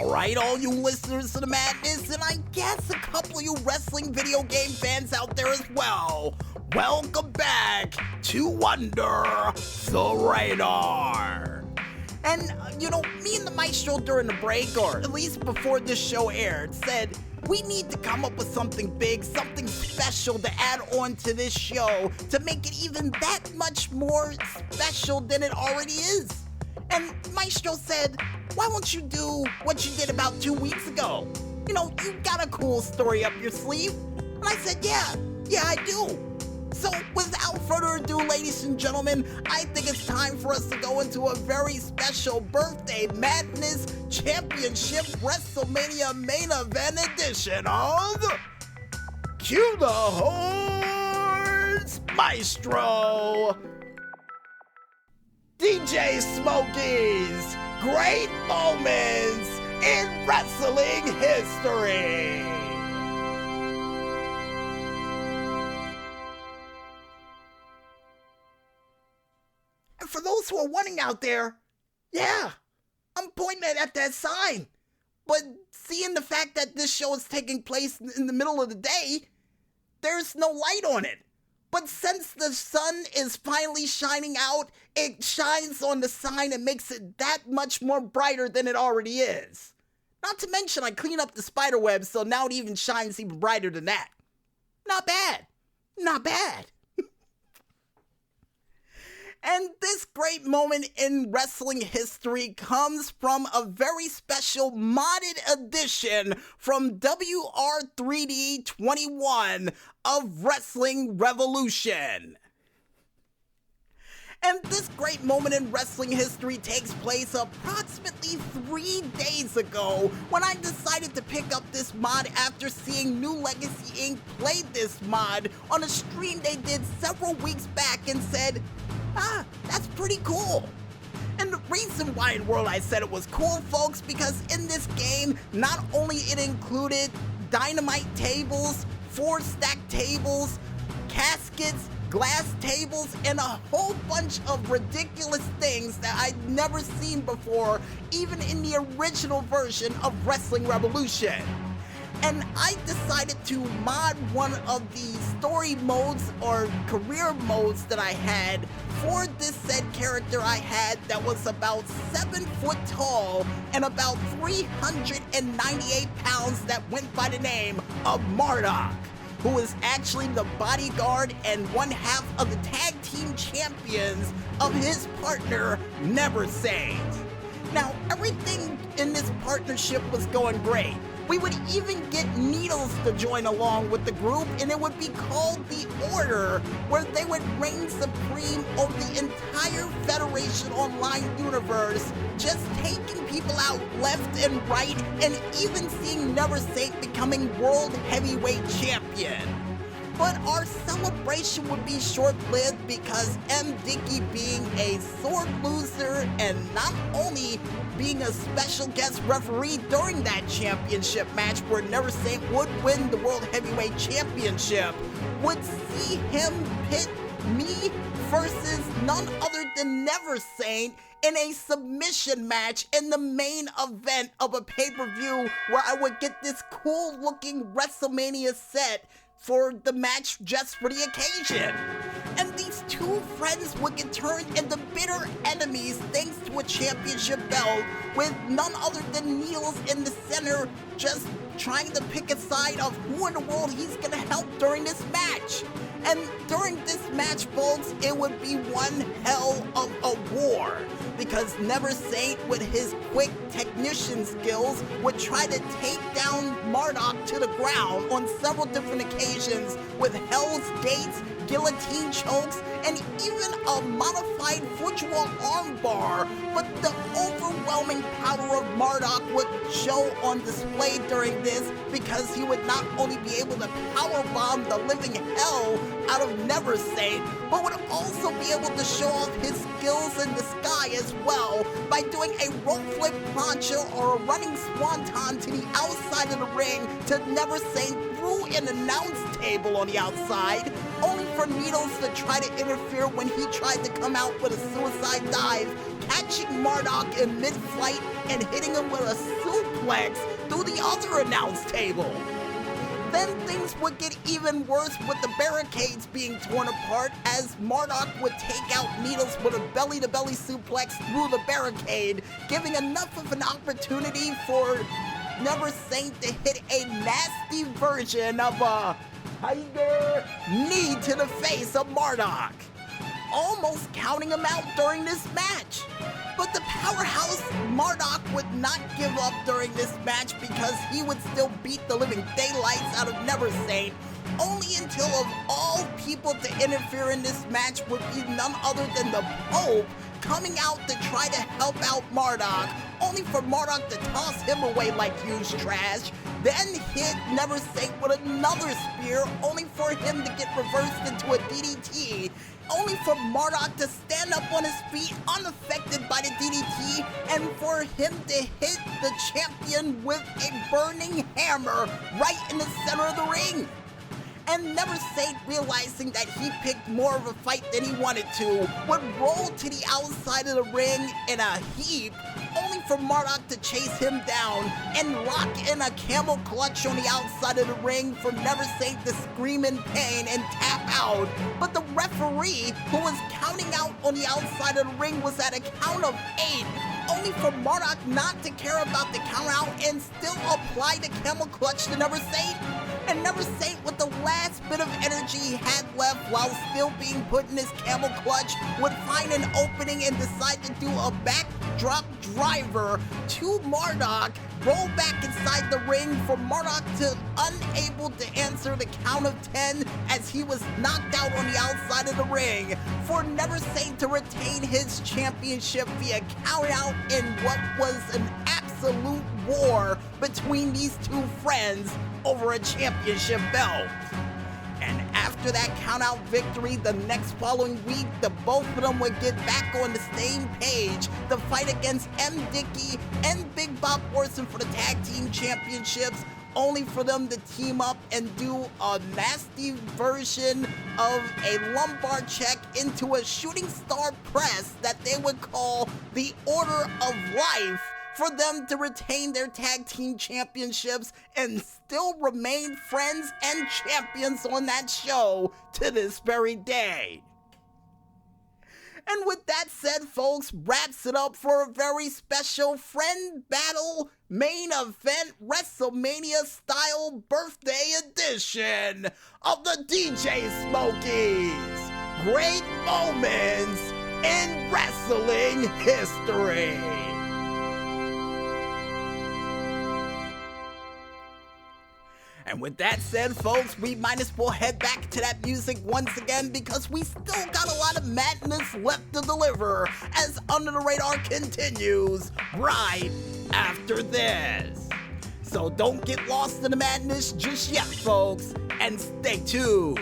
Alright, all you listeners to the madness, and I guess a couple of you wrestling video game fans out there as well, welcome back to Under the Radar. And, me and the maestro during the break, or at least before this show aired, said we need to come up with something big, something special to add on to this show to make it even that much more special than it already is. And Maestro said, why won't you do what you did about 2 weeks ago? You got a cool story up your sleeve. And I said, yeah, I do. So without further ado, ladies and gentlemen, I think it's time for us to go into a very special Birthday Madness Championship WrestleMania main event edition of Cue the Horns, Maestro. DJ Smokey's Great Moments in Wrestling History. And for those who are wondering out there, yeah, I'm pointing at that sign. But seeing the fact that this show is taking place in the middle of the day, there's no light on it. But since the sun is finally shining out, it shines on the sign and makes it that much more brighter than it already is. Not to mention I clean up the spider web, so now it even shines even brighter than that. Not bad. Not bad. And this great moment in wrestling history comes from a very special modded edition from WR3D21 of Wrestling Revolution. And this great moment in wrestling history takes place approximately 3 days ago when I decided to pick up this mod after seeing New Legacy Inc. play this mod on a stream they did several weeks back and said, that's pretty cool. And the reason why in the world I said it was cool, folks, because in this game, not only it included dynamite tables, 4-stack tables, caskets, glass tables, and a whole bunch of ridiculous things that I'd never seen before, even in the original version of Wrestling Revolution. And I decided to mod one of the story modes or career modes that I had for this said character I had that was about 7 foot tall and about 398 pounds that went by the name of Madrdock, who is actually the bodyguard and one half of the tag team champions of his partner, Neversaint. Now, everything in this partnership was going great. We would even get Needles to join along with the group, and it would be called the Order, where they would reign supreme over the entire Federation Online universe, just taking people out left and right, and even seeing Neversaint becoming World Heavyweight Champion. But our celebration would be short-lived because M. Dickey being a sore loser and not only being a special guest referee during that championship match where Neversaint would win the World Heavyweight Championship, would see him pit me versus none other than Neversaint in a submission match in the main event of a pay-per-view where I would get this cool-looking WrestleMania set for the match just for the occasion. And these two friends would get turned into bitter enemies thanks to a championship belt with none other than Niels in the center just trying to pick a side of who in the world he's gonna help during this match. And during this match, folks, it would be one hell of a war, because Neversaint, with his quick technician skills, would try to take down Madrdock to the ground on several different occasions with Hell's Gates, guillotine chokes, and even a modified footwall armbar. But the overwhelming power of Madrdock would show on display during this, because he would not only be able to powerbomb the living hell out of Neversaint, but would also be able to show off his skills in the sky as well by doing a rope flip plancha or a running swanton to the outside of the ring to Neversaint through an announce table on the outside, only for Needles to try to interfere when he tried to come out with a suicide dive, catching Madrdock in mid-flight and hitting him with a suplex suplex through the other announce table. Then things would get even worse with the barricades being torn apart as Madrdock would take out Needles with a belly-to-belly suplex through the barricade, giving enough of an opportunity for Neversaint to hit a nasty version of a tiger knee to the face of Madrdock, almost counting him out during this match. But the powerhouse Madrdock would not give up during this match because he would still beat the living daylights out of Neversaint, only until of all people to interfere in this match would be none other than the Pope coming out to try to help out Madrdock, only for Madrdock to toss him away like huge trash, then hit Neversaint with another spear, only for him to get reversed into a DDT, only for Madrdock to stand up on his feet unaffected by the DDT, and for him to hit the champion with a burning hammer right in the center of the ring. And Neversaint, realizing that he picked more of a fight than he wanted to, would roll to the outside of the ring in a heap, only for Madrdock to chase him down and lock in a camel clutch on the outside of the ring for Neversaint to scream in pain and tap out. But the referee, who was counting out on the outside of the ring, was at a count of 8, only for Madrdock not to care about the count out and still apply the camel clutch to Neversaint. And Neversaint, with the last bit of energy he had left while still being put in his camel clutch, would find an opening and decide to do a backdrop driver to Madrdock, roll back inside the ring for Madrdock to unable to answer the count of 10 as he was knocked out on the outside of the ring, for Neversaint to retain his championship via count out in what was an absolute war between these two friends over a championship belt. And after that countout victory, the next following week, the both of them would get back on the same page to fight against M. Dickey and Big Bob Orson for the tag team championships, only for them to team up and do a nasty version of a lumbar check into a shooting star press that they would call the Order of Life, for them to retain their tag team championships and still remain friends and champions on that show to this very day. And with that said, folks, wraps it up for a very special Friend Battle main event WrestleMania style birthday edition of the DJ Smokies. Great moments in wrestling history. And with that said, folks, we might as well head back to that music once again because we still got a lot of madness left to deliver as Under the Radar continues right after this. So don't get lost in the madness just yet, folks, and stay tuned.